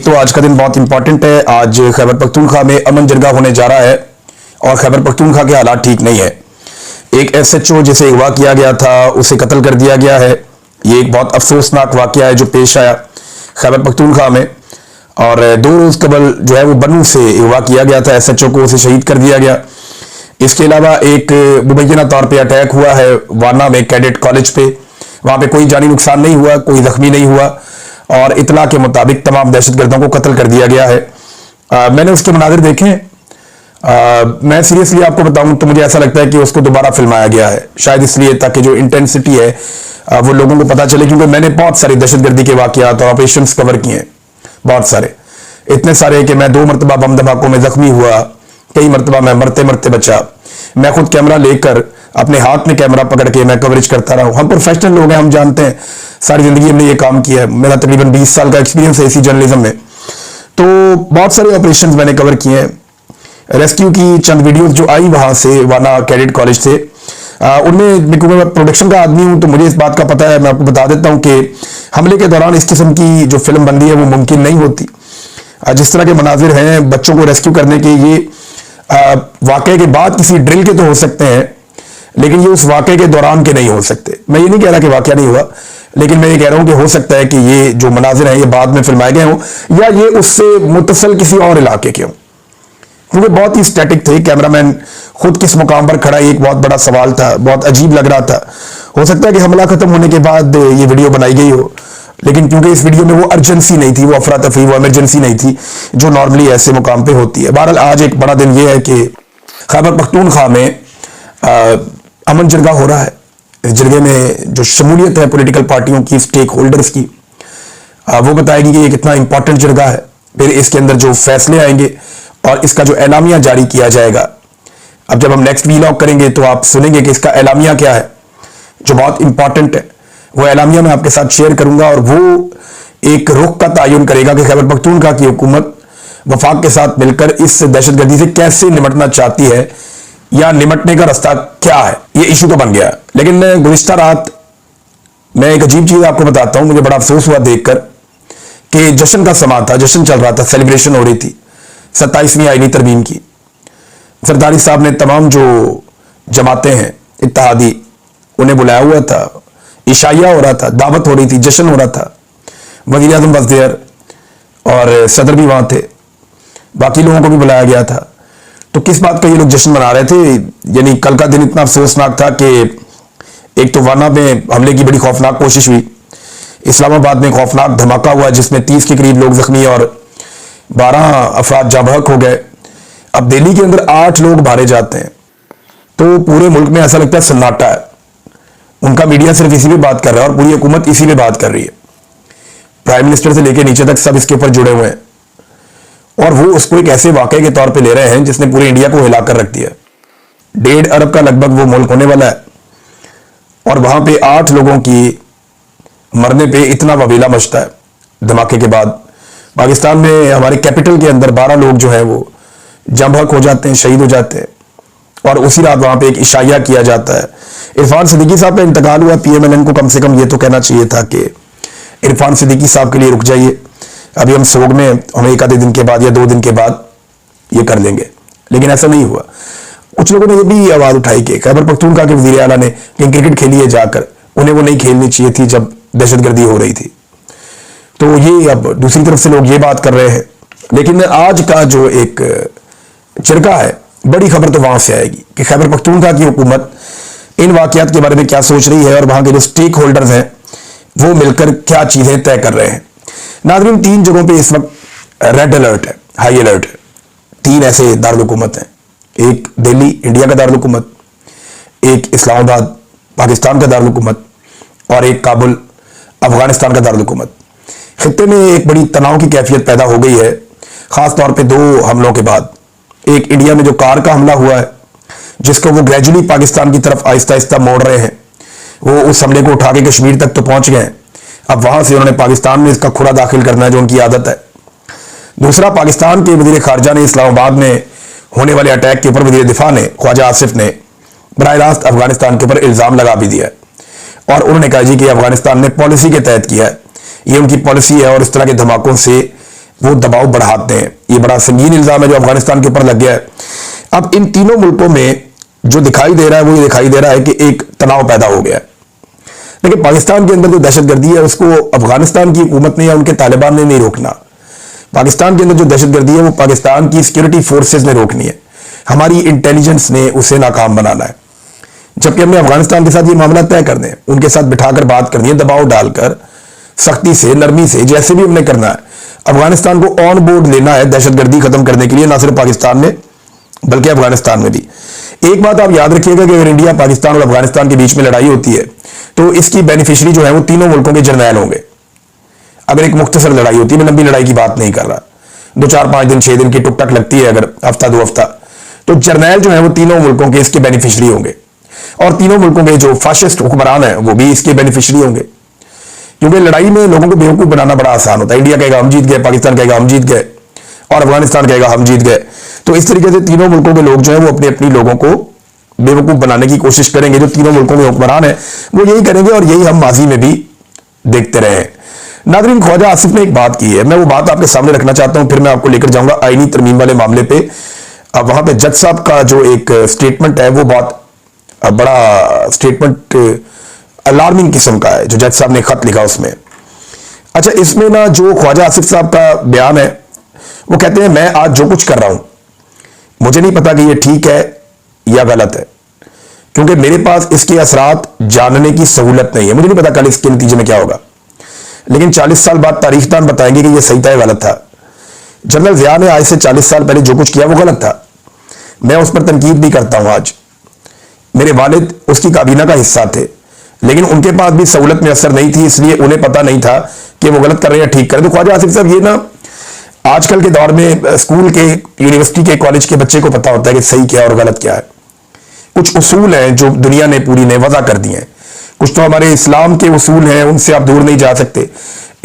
एक तो आज का दिन बहुत इंपॉर्टेंट है। आज खैबर पख्तूनख्वा में अमन जरगा होने जा रहा है और खैबर पख्तूनख्वा के हालात ठीक नहीं है। एक एसएचओ जिसे अगवा किया गया था उसे कत्ल कर दिया गया है। ये एक बहुत अफसोसनाक वाकया है जो पेश आया खैबर पख्तूनख्वा में। और 2 रोज कबल जो है वो बनू से अगवा किया गया था एसएचओ को, उसे शहीद कर दिया गया। इसके अलावा एक मुबैना तौर पर अटैक हुआ है वाना में कैडेट कॉलेज पे। वहां पे कोई जानी नुकसान नहीं हुआ, कोई जख्मी नहीं हुआ और इतला के मुताबिक तमाम दहशतगर्दों को कत्ल कर दिया गया है। मैंने उसके मनाजिर देखे। मैं सीरियसली आपको बताऊं तो मुझे ऐसा लगता है कि उसको दोबारा फिल्माया गया है, शायद इसलिए ताकि जो इंटेंसिटी है वो लोगों को पता चले। क्योंकि मैंने बहुत सारे दहशतगर्दी के वाकयात और ऑपरेशन कवर किए हैं, बहुत सारे, इतने सारे कि मैं 2 मरतबा बम धमाकों में जख्मी हुआ, कई मरतबा मैं मरते मरते बचा। मैं खुद कैमरा लेकर अपने हाथ में कैमरा पकड़ के मैं कवरेज करता रहा हूं। हम प्रोफेशनल लोग हैं, हम जानते हैं, सारी जिंदगी हमने ये काम किया है। मेरा तकरीबन 20 साल का एक्सपीरियंस है इसी जर्नलिज्म में। तो बहुत सारे ऑपरेशंस मैंने कवर किए हैं। रेस्क्यू की चंद वीडियोस जो आई वहां से वाना कैडेट कॉलेज से, उनमें क्योंकि मैं प्रोडक्शन का आदमी हूं तो मुझे इस बात का पता है। मैं आपको बता देता हूं कि हमले के दौरान इस किस्म की जो फिल्म बन रही है वो मुमकिन नहीं होती। जिस तरह के मनाजिर हैं बच्चों को रेस्क्यू करने के, ये वाकये के बाद किसी ड्रिल के तो हो सकते हैं, लेकिन ये उस वाकये के दौरान के नहीं हो सकते। मैं ये नहीं कह रहा कि वाकया नहीं हुआ, लेकिन मैं ये कह रहा हूं कि हो सकता है कि ये जो मनाजिर हैं ये बाद में फिल्माए गए हों या ये उससे मुतसल किसी और इलाके के हों, क्योंकि बहुत ही स्टैटिक थे। कैमरामैन खुद किस मुकाम पर खड़ा, एक बहुत बड़ा सवाल था, बहुत अजीब लग रहा था। हो सकता है कि हमला खत्म होने के बाद ये वीडियो बनाई गई हो, लेकिन क्योंकि इस वीडियो में वो अर्जेंसी नहीं थी, वो अफरा तफरी, वो इमरजेंसी नहीं थी जो नॉर्मली ऐसे मुकाम पे होती है। बहरहाल आज एक बड़ा दिन ये है कि खैबर पख्तूनख्वा में अमन जरगा हो रहा है। इस जरगे में जो शमूलियत है पॉलिटिकल पार्टियों की, स्टेक होल्डर्स की, वो बताएगी कि ये कितना इंपॉर्टेंट जरगा है। फिर इसके अंदर जो फैसले आएंगे और इसका जो एलामिया जारी किया जाएगा, अब जब हम नेक्स्ट वीलॉग करेंगे तो आप सुनेंगे कि इसका एलामिया क्या है जो बहुत इंपॉर्टेंट है। वो एलामिया मैं आपके साथ शेयर करूंगा और वो एक रुख का तयन करेगा कि खैबर पख्तूनख्वा की हुकूमत वफाक के साथ मिलकर इस दहशतगर्दी से कैसे निपटना चाहती है या निपटने का रास्ता क्या है। ये इशू तो बन गया। लेकिन गुज़िश्ता रात मैं एक अजीब चीज आपको बताता हूं, मुझे बड़ा अफसोस हुआ देखकर कि जश्न का समा था, जश्न चल रहा था, सेलिब्रेशन हो रही थी 27वीं आईनी तरमीम की। सरदारी साहब ने तमाम जो जमातें हैं इत्तेहादी, उन्हें बुलाया हुआ था, इशाया हो रहा था, दावत हो रही थी, जश्न हो रहा था। वज़ीर आज़म वज़ देयर और सदर भी वहां थे, बाकी लोगों को भी बुलाया गया था। तो किस बात का ये लोग जश्न मना रहे थे? यानी कल का दिन इतना अफसोसनाक था कि एक तो वाना में हमले की बड़ी खौफनाक कोशिश हुई, इस्लामाबाद में खौफनाक धमाका हुआ जिसमें 30 के करीब लोग जख्मी और 12 अफराद जाँ बहक हो गए। अब दिल्ली के अंदर 8 लोग मारे जाते हैं तो पूरे मुल्क में ऐसा लगता है सन्नाटा है। उनका मीडिया सिर्फ इसी पे बात कर रहा है और पूरी हुकूमत इसी पे बात कर रही है। प्राइम मिनिस्टर से लेकर नीचे तक सब इसके ऊपर जुड़े हुए हैं और वो उसको एक ऐसे वाकये के तौर पे ले रहे हैं जिसने पूरे इंडिया को हिलाकर रख दिया। 1.5 अरब का लगभग वो मुल्क होने वाला है और वहां पे 8 लोगों की मरने पे इतना वबीला मचता है धमाके के बाद। पाकिस्तान में हमारे कैपिटल के अंदर 12 लोग जो है वो जाँ बहक हो जाते हैं, शहीद हो जाते हैं और उसी रात वहां पे एक इशाया किया जाता है। इरफान सिद्दीकी साहब का इंतकाल हुआ। पीएमएलएन को कम से कम ये तो कहना चाहिए था कि इरफान सिद्दीकी साहब के लिए रुक जाइए, अभी हम सोग में, हम 1 आधे दिन के बाद या 2 दिन के बाद ये कर लेंगे, लेकिन ऐसा नहीं हुआ। कुछ लोगों ने ये भी आवाज उठाई कि खैबर पख्तूनख्वा के वज़ीर आला ने कि क्रिकेट खेलिए जाकर, उन्हें वो नहीं खेलनी चाहिए थी जब दहशतगर्दी हो रही थी। तो ये अब दूसरी तरफ से लोग ये बात कर रहे हैं। लेकिन आज का जो एक जरगा है, बड़ी खबर तो वहां से आएगी कि खैबर पख्तूनख्वा की हुकूमत इन वाकयात के बारे में क्या सोच रही है और वहां के जो स्टेक होल्डर्स हैं वो मिलकर क्या चीजें तय कर रहे हैं। नाज़रीन, 3 जगहों पे इस वक्त रेड अलर्ट है, हाई अलर्ट है। 3 ऐसे दारुल हुकूमत हैं, एक दिल्ली इंडिया का दारुल हुकूमत, एक इस्लामाबाद पाकिस्तान का दारुल हुकूमत और एक काबुल अफगानिस्तान का दारुल हुकूमत। खित्ते में एक बड़ी तनाव की कैफियत पैदा हो गई है, खास तौर पे 2 हमलों के बाद। एक इंडिया में जो कार का हमला हुआ है जिसको वो ग्रेजुअली पाकिस्तान की तरफ आहिस्ता आहिस्ता मोड़ रहे हैं, वो उस हमले को उठा के कश्मीर तक तो पहुंच गए। अब वहां से उन्होंने पाकिस्तान में इसका खुरा दाखिल करना है जो उनकी आदत है। दूसरा, पाकिस्तान के वज़ीर ख़ारजा ने इस्लामाबाद में होने वाले अटैक के ऊपर वज़ीर दिफा ने, ख्वाजा आसिफ ने, बराह रास्त अफगानिस्तान के ऊपर इल्ज़ाम लगा भी दिया है और उन्होंने कहा जी कि अफगानिस्तान ने पॉलिसी के तहत किया है, ये उनकी पॉलिसी है और इस तरह के धमाकों से वो दबाव बढ़ाते हैं। ये बड़ा संगीन इल्जाम है जो अफगानिस्तान के ऊपर लग गया है। अब इन तीनों मुल्कों में जो दिखाई दे रहा है वो ये दिखाई दे रहा है कि एक तनाव पैदा हो गया है। लेकिन पाकिस्तान के अंदर जो दहशतगर्दी है उसको अफगानिस्तान की हुकूमत ने या उनके तालिबान ने नहीं रोकना। पाकिस्तान के अंदर जो दहशतगर्दी है वो पाकिस्तान की सिक्योरिटी फोर्सेज ने रोकनी है, हमारी इंटेलिजेंस ने उसे नाकाम बनाना है। जबकि हमने अफगानिस्तान के साथ ये मामला तय करने हैं, उनके साथ बिठाकर बात करनी है, दबाव डालकर सख्ती से, नरमी से, जैसे भी हमने करना है। अफगानिस्तान को ऑन बोर्ड लेना है दहशतगर्दी खत्म करने के लिए, ना सिर्फ पाकिस्तान में बल्कि अफगानिस्तान में भी। एक बात आप याद रखिएगा कि अगर इंडिया, पाकिस्तान और अफगानिस्तान के बीच में लड़ाई होती है तो इसकी बेनिफिशियरी जो है वो तीनों मुल्कों के जर्नैल होंगे। अगर एक मुख्तसर लड़ाई होती है, मैं लंबी लड़ाई की बात नहीं कर रहा, 2 4 5 दिन 6 दिन की टुक टक लगती है, अगर हफ्ता 2 हफ्ता, तो जर्नैल जो है वो तीनों मुल्कों के इसके बेनिफिशियरी होंगे। और तीनों मुल्कों के जो फाशिस्ट हुक्मरान है वो भी इसके बेनिफिशियरी होंगे। क्योंकि लड़ाई में लोगों को बेवकूफ बनाना बड़ा आसान होता है। इंडिया कहेगा हम जीत गए, पाकिस्तान कहेगा हम जीत गए, और अफगानिस्तान कहेगा हम जीत गए। तो इस तरीके से तीनों मुल्कों के लोग जो है वो अपने अपनी लोगों को बेवकूफ बनाने की कोशिश करेंगे। जो तीनों मुल्कों के हुक्मरान है वो यही करेंगे, और यही हम माजी में भी देखते रहे हैं। नाज़रीन, ख्वाजा आसिफ ने एक बात की है, मैं वो बात आपके सामने रखना चाहता हूं, फिर मैं आपको लेकर जाऊंगा आईनी तरमीम वाले मामले पे। अब वहां पे जज साहब का जो एक स्टेटमेंट है वो बहुत बड़ा स्टेटमेंट, अलार्मिंग किस्म का है, जो जज साहब ने खत लिखा उसमें। अच्छा, इसमें ना जो ख्वाजा आसिफ साहब का बयान है वो कहते हैं मैं आज जो कुछ कर रहा हूं मुझे नहीं पता कि ये ठीक है या गलत है, क्योंकि मेरे पास इसके असरात जानने की सहूलत नहीं है। मुझे नहीं पता कल इसके नतीजे में क्या होगा, लेकिन 40 साल बाद तारीखदान बताएंगे कि ये सही था या गलत था। जनरल ज़िया ने आज से 40 साल पहले जो कुछ किया वो गलत था, मैं उस पर तनकीद भी करता हूं। आज मेरे वालिद उसकी काबीना का हिस्सा थे, लेकिन उनके पास भी सहूलत में असर नहीं थी, इसलिए उन्हें पता नहीं था कि वो गलत कर रहे हैं या ठीक कर रहे हैं। तो ख्वाजा आसिफ साहब, ये ना आजकल के दौर में स्कूल के, यूनिवर्सिटी के, कॉलेज के बच्चे को पता होता है कि सही क्या है और गलत क्या है। कुछ उसूल हैं जो दुनिया ने पूरी ने वज़ा कर दिए हैं, कुछ तो हमारे इस्लाम के उसूल हैं, उनसे आप दूर नहीं जा सकते।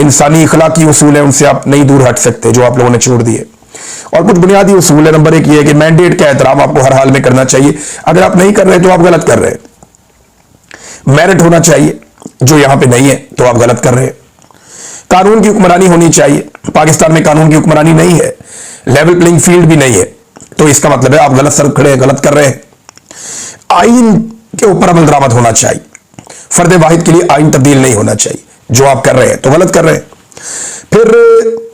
इंसानी अखलाकी उसूल हैं, उनसे आप नहीं दूर हट सकते, जो आप लोगों ने छोड़ दिए। और कुछ बुनियादी उसूल है। नंबर 1 ये है कि मैंडेट का एहतराम आपको हर हाल में करना चाहिए, अगर आप नहीं कर रहे तो आप गलत कर रहे हैं। मेरिट होना चाहिए, जो यहां पे नहीं है तो आप गलत कर रहे हैं। कानून की हुक्मरानी होनी चाहिए, पाकिस्तान में कानून की हुक्मरानी नहीं है, लेवल प्लेइंग फील्ड भी नहीं है, तो इसका मतलब है आप गलत सर खड़े हैं, गलत कर रहे हैं। आइन के ऊपर अमल दरामद होना चाहिए, फर्द वाहिद के लिए आइन तब्दील नहीं होना चाहिए, जो आप कर रहे हैं तो गलत कर रहे हैं। फिर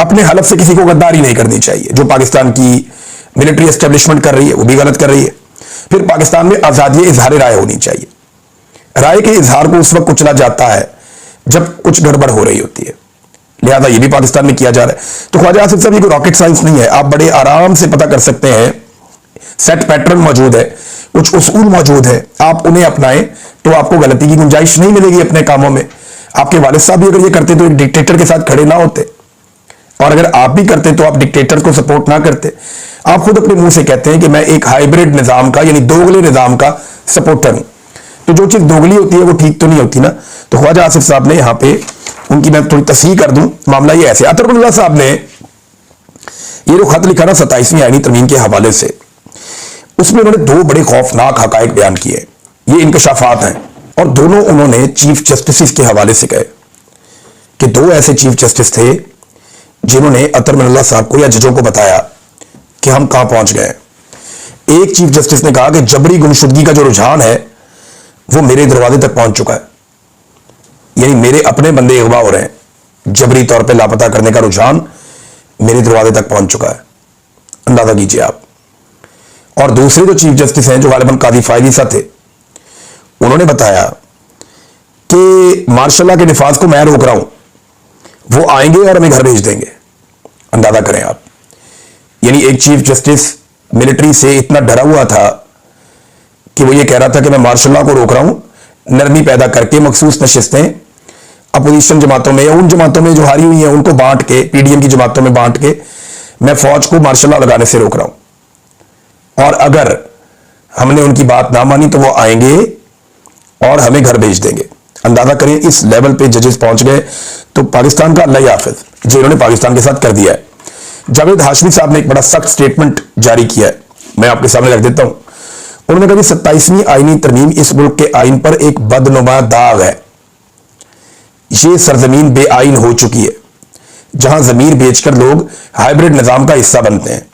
अपने हलफ से किसी को गद्दारी नहीं करनी चाहिए, जो पाकिस्तान की मिलिट्री एस्टेब्लिशमेंट कर रही है वो भी गलत कर रही है। फिर पाकिस्तान में आज़ादी इजहार राय होनी चाहिए, राय के इजहार को उस वक्त कुचला जाता है जब कुछ गड़बड़ हो रही होती है, लिहाजा ये भी पाकिस्तान में किया जा रहा है। तो ख्वाजा आसिफ साहब, ये कोई रॉकेट साइंस नहीं है, आप बड़े आराम से पता कर सकते हैं। सेट पैटर्न मौजूद है, कुछ उसूल मौजूद है, आप उन्हें अपनाएं तो आपको गलती की गुंजाइश नहीं मिलेगी अपने कामों में। आपके वालिद साहब भी अगर ये करते तो एक डिक्टेटर के साथ खड़े ना होते, और अगर आप भी करते तो आप डिक्टेटर को सपोर्ट ना करते। आप खुद अपने मुंह से कहते हैं कि मैं एक हाइब्रिड निजाम का, यानी दोगले निजाम का सपोर्टर हूं। तो जो चीज दोगली होती है वो ठीक तो नहीं होती ना। तो ख्वाजा आसिफ साहब ने यहां पे, उनकी मैं थोड़ी तस्हीह कर दूं, मामला ये ऐसे। अतरुल्लाह साहब ने ये जो खत लिखा ना 27वीं आईनी तरमीम के हवाले से, उसमें उन्होंने 2 बड़े खौफनाक हकायक बयान किए। ये इंकशाफात हैं, और दोनों उन्होंने चीफ जस्टिस के हवाले से कहे कि 2 ऐसे चीफ जस्टिस थे जिन्होंने अतरुल्लाह साहब को या जजों को बताया कि हम कहां पहुंच गए। एक चीफ जस्टिस ने कहा कि जबरी गुमशुदगी का जो रुझान है वो मेरे दरवाजे तक पहुंच चुका है, यानी मेरे अपने बंदे अगवा हो रहे हैं, जबरी तौर पे लापता करने का रुझान मेरे दरवाजे तक पहुंच चुका है, अंदाजा कीजिए आप। और दूसरे जो चीफ जस्टिस हैं, जो गालिबन काजी फायदी सा थे, उन्होंने बताया कि मार्शल लॉ के निफाज को मैं रोक रहा हूं, वो आएंगे और हमें घर भेज देंगे। अंदाजा करें आप, यानी एक चीफ जस्टिस मिलिट्री से इतना डरा हुआ था कि वो ये कह रहा था कि मैं मार्शल लॉ को रोक रहा हूं, नरमी पैदा करके मखसूस नशिस्तें अपोजिशन जमातों में या उन जमातों में जो हारी हुई हैं उनको बांट के, पीडीएम की जमातों में बांट के मैं फौज को मार्शल लॉ लगाने से रोक रहा हूं, और अगर हमने उनकी बात ना मानी तो वो आएंगे और हमें घर भेज देंगे। अंदाजा करें इस लेवल पे जजेस पहुंच गए। तो पाकिस्तान का अल्लाह हाफिज जो इन्होंने पाकिस्तान के साथ कर दिया है। जावेद हाशमी साहब ने एक बड़ा सख्त स्टेटमेंट जारी किया है, मैं आपके सामने रख देता हूं। उन्होंने कहा कि 27वीं आईनी तरमीम इस मुल्क के आइन पर एक बदनुमा दाग है, ये सरजमीन बेआइन हो चुकी है। जहां जमीर बेचकर लोग हाइब्रिड निजाम का हिस्सा बनते हैं।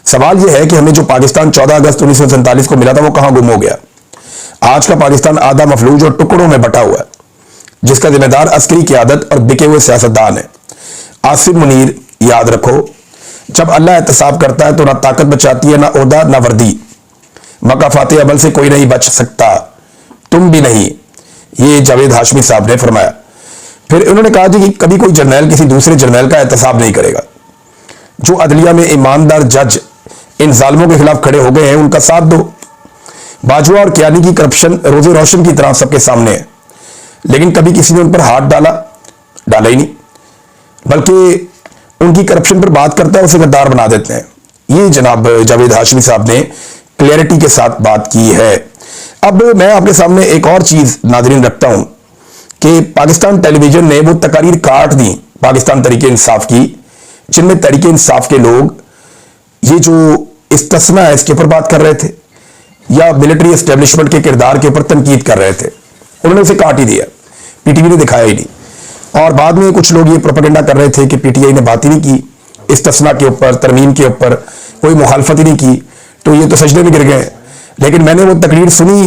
सवाल यह है कि हमें जो पाकिस्तान 14 अगस्त 1947 को मिला था वो कहां गुम हो गया। आज का पाकिस्तान आधा मफलूज और टुकड़ों में बटा हुआ है, जिसका जिम्मेदार अस्करी क़यादत और बिके हुए सियासतदान है। आसिम मुनीर, याद रखो, जब अल्लाह एहतसाब करता है तो ना ताकत बचाती है, ना ओहदा, ना वर्दी। मकाफाते अमल से कोई नहीं बच सकता, तुम भी नहीं। ये जावेद हाशमी साहब ने फरमाया। फिर उन्होंने कहा जी कि कभी कोई जर्नैल किसी दूसरे जर्नैल का एहतसाब नहीं करेगा। जो अदलिया में ईमानदार जज इन जालिमों के खिलाफ खड़े हो गए हैं, उनका साथ दो। बाजवा और कियानी की करप्शन रोजे रोशन की तरह सबके सामने है, लेकिन कभी किसी ने उन पर हाथ डाला ही नहीं, बल्कि उनकी करप्शन पर बात करता है उसे गद्दार बना देते हैं। ये जनाब जावेद हाशमी साहब ने क्लैरिटी के साथ बात की है। अब मैं आपके सामने एक और चीज नाज़रीन रखता हूं कि पाकिस्तान टेलीविजन ने वो तकारीर काट दी पाकिस्तान तहरीक इंसाफ की, जिनमें तहरीक इंसाफ के लोग ये जो इस्तिस्ना है इसके ऊपर बात कर रहे थे या मिलिट्री एस्टेब्लिशमेंट के किरदार के ऊपर तनकीद कर रहे थे। उन्होंने उसे काट ही दिया, पीटीवी ने दिखाया ही नहीं। और बाद में कुछ लोग ये प्रोपेगेंडा कर रहे थे कि पीटीआई ने बात ही नहीं की इस्तिस्ना के ऊपर, तरमीम के ऊपर कोई मुखालफत ही नहीं की, तो ये तो सजदे में गिर गए। लेकिन मैंने वो तकरीर सुनी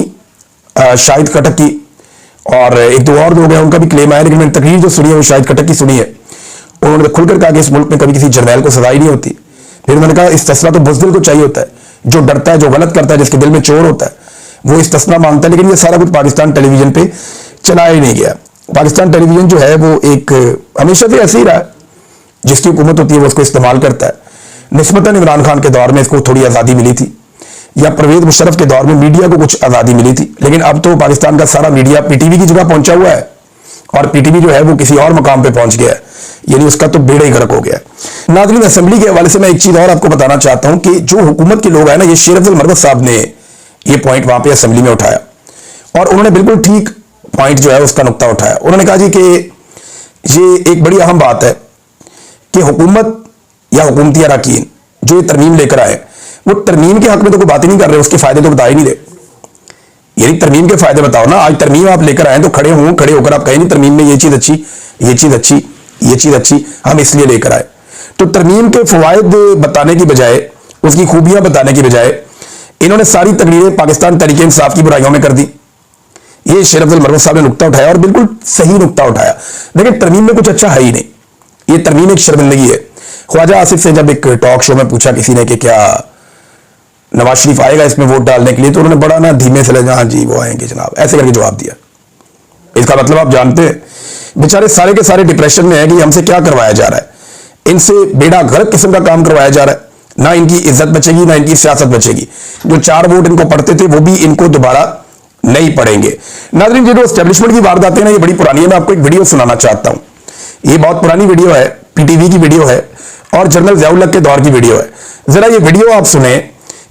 शाहिद खटक की, और एक दो और लोग हैं उनका भी क्लेम आया, लेकिन मैंने तकरीर जो सुनी है वो शाहिद खटक की सुनी है। उन्होंने खुलकर कहा कि इस मुल्क में कभी किसी जर्नैल को सजा ही नहीं होती। फिर उन्होंने कहा इस्तिस्ना तो बुज़दिल को चाहिए होता है, जो डरता है, जो गलत करता है, जिसके दिल में चोर होता है, वो इस्तिस्ना मांगता है। लेकिन ये सारा कुछ पाकिस्तान टेलीविजन पे चलाया ही नहीं गया। पाकिस्तान टेलीविजन जो है वो एक हमेशा से ऐसे ही रहा है, जिसकी हुकूमत होती है वो उसको इस्तेमाल करता है। निस्बतन इमरान खान के दौर में इसको थोड़ी आज़ादी मिली थी, या परवेज मुशर्रफ के दौर में मीडिया को कुछ आज़ादी मिली थी, लेकिन अब तो पाकिस्तान का सारा मीडिया पीटीवी की जगह पहुंचा हुआ है, और पीटीवी जो है वो किसी और मकाम पे पहुंच गया है, यानी उसका तो बेड़ा ही गर्क हो गया है। नाज़रीन, असेंबली के हवाले से मैं एक चीज और आपको बताना चाहता हूं कि जो हुकूमत के लोग हैं ना, ये शेर अफजल मरवत साहब ने ये पॉइंट वहां पे असेंबली में उठाया, और उन्होंने बिल्कुल ठीक पॉइंट जो है उसका नुक्ता उठाया। उन्होंने कहा जी कि ये एक बड़ी अहम बात है कि हुकूमत या हुकूमती अरकान जो ये तरमीम लेकर आए, वो तरमीम के हक में तो कोई बात ही नहीं कर रहे, उसके फायदे तो बता ही नहीं रहे। यानी तरमीम के फायदे बताओ ना। आज तरमीम आप लेकर आए तो खड़े होकर आप कहें नहीं तरमीम में ये चीज अच्छी, ये चीज अच्छी, ये चीज अच्छी, हम इसलिए लेकर आए। तो तरमीम के फवायद बताने की बजाय, उसकी खूबियां बताने की बजाय, इन्होंने सारी तकरीरें पाकिस्तान तहरीक इंसाफ की बुराइयों में कर दी। ये शेर अफजल मरवत साहब ने नुक्ता उठाया, और बिल्कुल सही नुक्ता उठाया। लेकिन तरमीम में कुछ अच्छा है ही नहीं, ये तरमीम एक शर्मिंदगी है। ख्वाजा आसिफ से जब एक टॉक शो में पूछा किसी ने कि क्या नवाज शरीफ आएगा इसमें वोट डालने के लिए, तो उन्होंने बड़ा ना धीमे से लगा, हाँ जी वो आएंगे जनाब, ऐसे करके जवाब दिया। इसका मतलब आप जानते हैं बेचारे सारे के सारे डिप्रेशन में है कि हमसे क्या करवाया जा रहा है, इनसे बेड़ा गर्क किस्म का काम करवाया जा रहा है। ना इनकी इज्जत बचेगी, ना इनकी सियासत बचेगी। जो 4 वोट इनको पड़ते थे वो भी इनको दोबारा नहीं पड़ेंगे। नाज़रीन, ये जो एस्टेब्लिशमेंट की बात आती है ना, ये बड़ी पुरानी है। मैं आपको एक वीडियो सुनाना चाहता हूं। ये बहुत पुरानी वीडियो है, पीटीवी की वीडियो है, और जनरल ज़ियाउल हक के दौर की वीडियो है। जरा ये वीडियो आप सुने।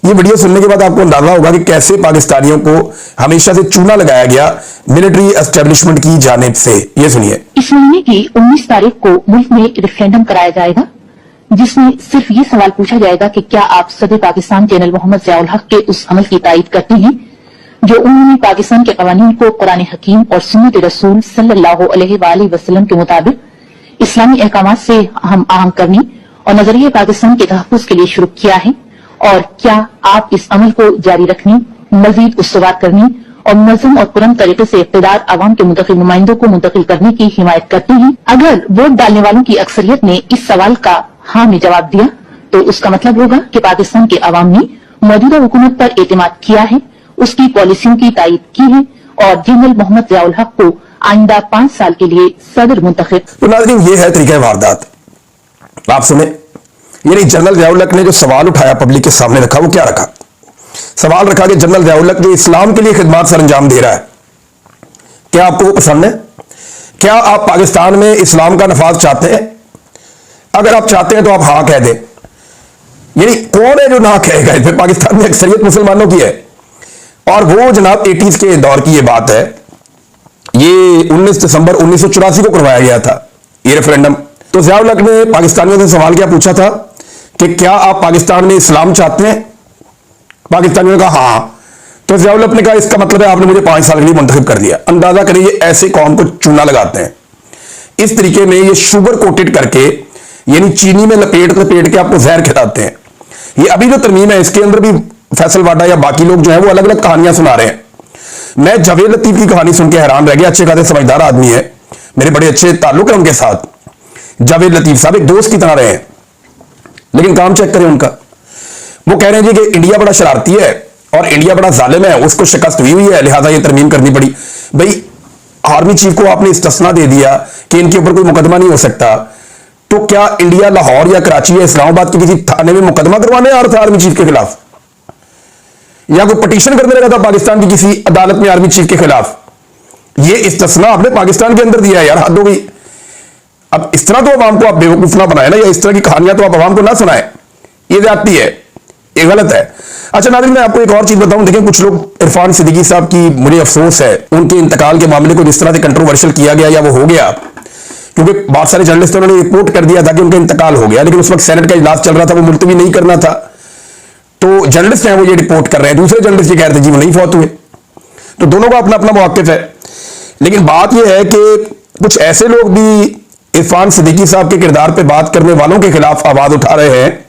ये वीडियो सुनने के बाद आपको अंदाजा होगा कि कैसे पाकिस्तानियों को हमेशा से चूना लगाया गया मिलिट्री एस्टेब्लिशमेंट की जानिब से। ये सुनिए। इस महीने की 19 तारीख को मुल्क में रेफरेंडम कराया जाएगा, जिसमें सिर्फ ये सवाल पूछा जाएगा कि क्या आप सदर पाकिस्तान जनरल मोहम्मद ज़ियाउल हक के उस अमल की तायद करते हैं जो उन्होंने पाकिस्तान के कवानीन को कुरान हकीम और सुन्नत रसूल सल्लल्लाहु अलैहि वसल्लम के मुताबिक इस्लामी अहकामात से हम आहंग करने और नजरिए पाकिस्तान के तहफ़्फ़ुज़ के लिए शुरू किया है, और क्या आप इस अमल को जारी रखने, मजीद उसवार करने और मुनज़्ज़म और पुरअमन तरीके से इक़्तिदार आवाम के मुंतखब नुमाइंदों को मुंतकिल करने की हिमायत करते हैं? अगर वोट डालने वालों की अक्सरियत ने इस सवाल का हाँ में जवाब दिया, तो उसका मतलब होगा कि पाकिस्तान के अवाम ने मौजूदा हुकूमत पर एतमाद किया है, उसकी पॉलिसियों की तायद की है, और जनरल मोहम्मद ज़ियाउल हक को आइंदा 5 साल के लिए सदर मुंतखब। तो नाज़रीन, ये है तरीका वारदात। आप सुने, यानी जनरल ज़ियाउल हक ने जो सवाल उठाया पब्लिक के सामने रखा, वो क्या रखा? सवाल रखा कि जनरल ज़ियाउल हक जो इस्लाम के लिए खिदमत सर अंजाम दे रहा है, क्या आपको वो पसंद है? क्या आप पाकिस्तान में इस्लाम का नफाज चाहते हैं? अगर आप चाहते हैं तो आप हाँ कह दें। यानी कौन है जो ना कहेगा? फिर पाकिस्तान में अक्सरियत मुसलमानों की है। और वो जनाब 80s के दौर की ये बात है। ये 19 दिसंबर 1984 को करवाया गया था ये रेफरेंडम। तो ज़ियाउल हक ने पाकिस्तानियों से सवाल क्या पूछा था कि क्या आप पाकिस्तान में इस्लाम चाहते हैं? पाकिस्तानियों ने कहा हाँ। तो ज़ियाउल हक ने कहा इसका मतलब है आपने मुझे 5 साल के लिए मुंतखब कर दिया। अंदाजा करिए ऐसे कौम को चूना लगाते हैं। इस तरीके में ये शुगर कोटेड करके यानी चीनी में लपेट लपेट के आपको जहर खिलाते हैं। ये अभी जो तरमीम है इसके अंदर भी फैसल वाडा या बाकी लोग जो है वो अलग अलग कहानियां सुना रहे हैं। मैं जावेद लतीफ की कहानी सुन के हैरान रह गया। अच्छे खासे समझदार आदमी है, मेरे बड़े अच्छे ताल्लुक है उनके साथ। जावेद लतीफ साहब एक दोस्त की तरह रहे हैं, लेकिन काम चेक करें उनका। वो कह रहे हैं जी कि इंडिया बड़ा शरारती है और इंडिया बड़ा जालिम है, उसको शिकस्त हुई है, लिहाजा ये तरमीम करनी पड़ी। भाई आर्मी चीफ को आपने इस्तिस्ना दे दिया कि इनके ऊपर कोई मुकदमा नहीं हो सकता, तो क्या इंडिया लाहौर या कराची या इस्लामाबाद के किसी थाने में मुकदमा करवाने आ रहा था आर्मी चीफ के खिलाफ, या कोई पटिशन करने लगा था पाकिस्तान की किसी अदालत में आर्मी चीफ के खिलाफ? ये इस्तिस्ना आपने पाकिस्तान के अंदर दिया है यार, हद हो गई। अब इस तरह तो अवाम को आप बेवकूफ ना बनाए ना, या इस तरह की कहानियां तो आप अवाम को ना सुनाए, ये ज्यादती है, ये गलत है। अच्छा नाज़रीन, मैं आपको एक और चीज बताऊं। देखिए कुछ लोग इरफान सिद्दीकी साहब की, मुझे अफसोस है उनके इंतकाल के मामले को जिस तरह से कंट्रोवर्शियल किया गया या वो हो गया, क्योंकि बहुत सारे जर्नलिस्ट ने रिपोर्ट कर दिया था कि उनका इंतकाल हो गया, लेकिन उस वक्त सेनेट का इजलास चल रहा था, वो मुलतवी नहीं करना था, तो जर्नलिस्ट हैं वो ये रिपोर्ट कर रहे हैं। दूसरे जर्नलिस्ट ये कह रहे थे जी वो नहीं फौत हुए। तो दोनों का अपना अपना मौक़िफ़ है। लेकिन बात यह है कि कुछ ऐसे लोग भी इरफान सिद्दीकी साहब के किरदार पे बात करने वालों के खिलाफ आवाज उठा रहे हैं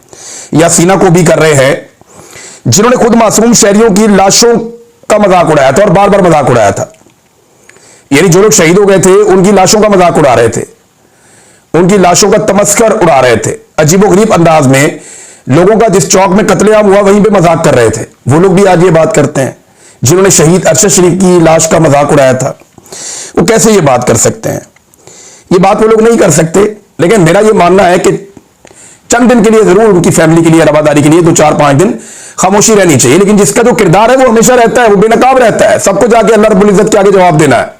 या सीना को भी कर रहे हैं, जिन्होंने खुद मासूम शहरियों की लाशों का मजाक उड़ाया था और बार बार मजाक उड़ाया था। यानी जो लोग शहीद हो गए थे उनकी लाशों का मजाक उड़ा रहे थे, उनकी लाशों का तमस्कर उड़ा रहे थे, अजीबोगरीब अंदाज में लोगों का जिस चौक में कत्लेआम हुआ वहीं पे मजाक कर रहे थे। वो लोग भी आज ये बात करते हैं जिन्होंने शहीद अरशद शरीफ की लाश का मजाक उड़ाया था। वो कैसे ये बात कर सकते हैं? ये बात वो लोग नहीं कर सकते। लेकिन मेरा ये मानना है कि चंद दिन के लिए जरूर उनकी फैमिली के लिए, रवादारी के लिए 2-4-5 दिन खामोशी रहनी चाहिए, लेकिन जिसका जो किरदार है वो हमेशा रहता है, वो बेनकाब रहता है, सबको जाके अल्लाह रब्बुल इज्जत के आगे जवाब देना है।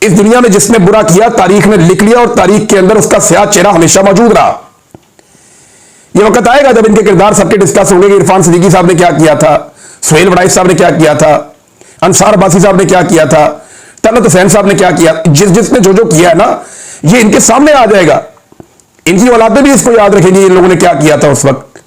इस दुनिया में जिसने बुरा किया तारीख ने लिख लिया और तारीख के अंदर उसका स्याह चेहरा हमेशा मौजूद रहा। यह वक्त आएगा जब इनके किरदार सबके डिस्कस होंगे कि इरफान सिद्दीकी साहब ने क्या किया था, सुहेल वड़ाइच साहब ने क्या किया था, अंसार अब्बासी साहब ने क्या किया था, तलत हुसैन साहब ने क्या किया। जिसने जो जो किया है ना, ये इनके सामने आ जाएगा। इनकी औलादें भी इसको याद रखेंगी इन लोगों ने क्या किया था उस वक्त।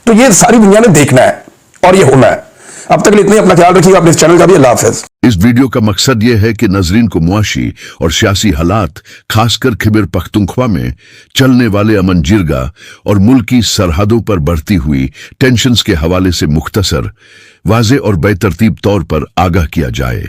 तो ये सारी दुनिया ने देखना है और ये होना है। अब तक इतने, अपना ख्याल रखिएगा, अपने इस चैनल का भी। अल्लाह हाफ़िज़। इस वीडियो का मकसद यह है कि नाज़रीन को मुआशी और सियासी हालात, खासकर खिबर पख्तूनख्वा में चलने वाले अमन जिरगा और मुल्की सरहदों पर बढ़ती हुई टेंशन्स के हवाले से मुख्तसर, वाज़े और बेतरतीब तौर पर आगाह किया जाए।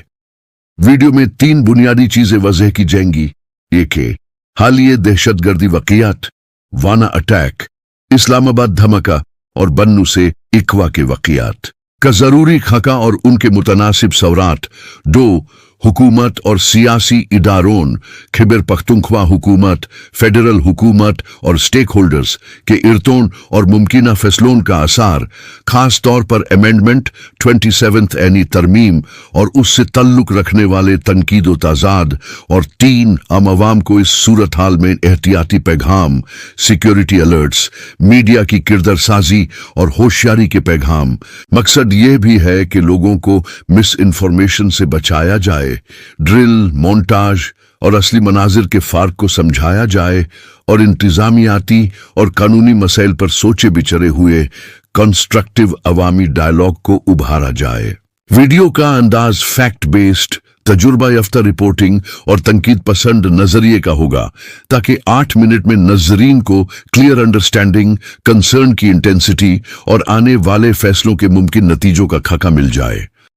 वीडियो में 3 बुनियादी चीजें वज़ह की जाएंगी। एक है हालिया दहशतगर्दी वक़ियात, वाना अटैक, इस्लामाबाद धमाका और बन्नू से इकवा के वक़ियात का ज़रूरी खाका और उनके मुतनासिब सवरात। 2 हुकूमत और सियासी इदारों, खिबर पख्तूनख्वा हुकूमत, फेडरल हुकूमत और स्टेक होल्डर्स के इर्तोन और मुमकिना फैसलों का असर, खास तौर पर अमेंडमेंट 27 यानी तरमीम और उससे तल्लुक रखने वाले तनकीद व ताज़ाद। और 3 आम आवाम को इस सूरत हाल में एहतियाती पैगाम, सिक्योरिटी अलर्ट्स, मीडिया की किरदार साजी और होशियारी के पैगाम। मकसद यह भी है कि लोगों को मिस इन्फॉर्मेशन से बचाया जाए, ड्रिल, मोन्टाज और असली मनाजिर के फार्क को समझाया जाए और इंतजामियाती और कानूनी मसाइल पर सोचे बिचरे हुए कंस्ट्रक्टिव अवामी डायलॉग को उभारा जाए। वीडियो का अंदाज फैक्ट बेस्ड, तजुर्बा याफ्ता रिपोर्टिंग और तनकीद पसंद नजरिए का होगा, ताकि 8 मिनट में नजरीन को क्लियर अंडरस्टैंडिंग, कंसर्न की इंटेंसिटी और आने वाले फैसलों के मुमकिन नतीजों का खाका मिल जाए।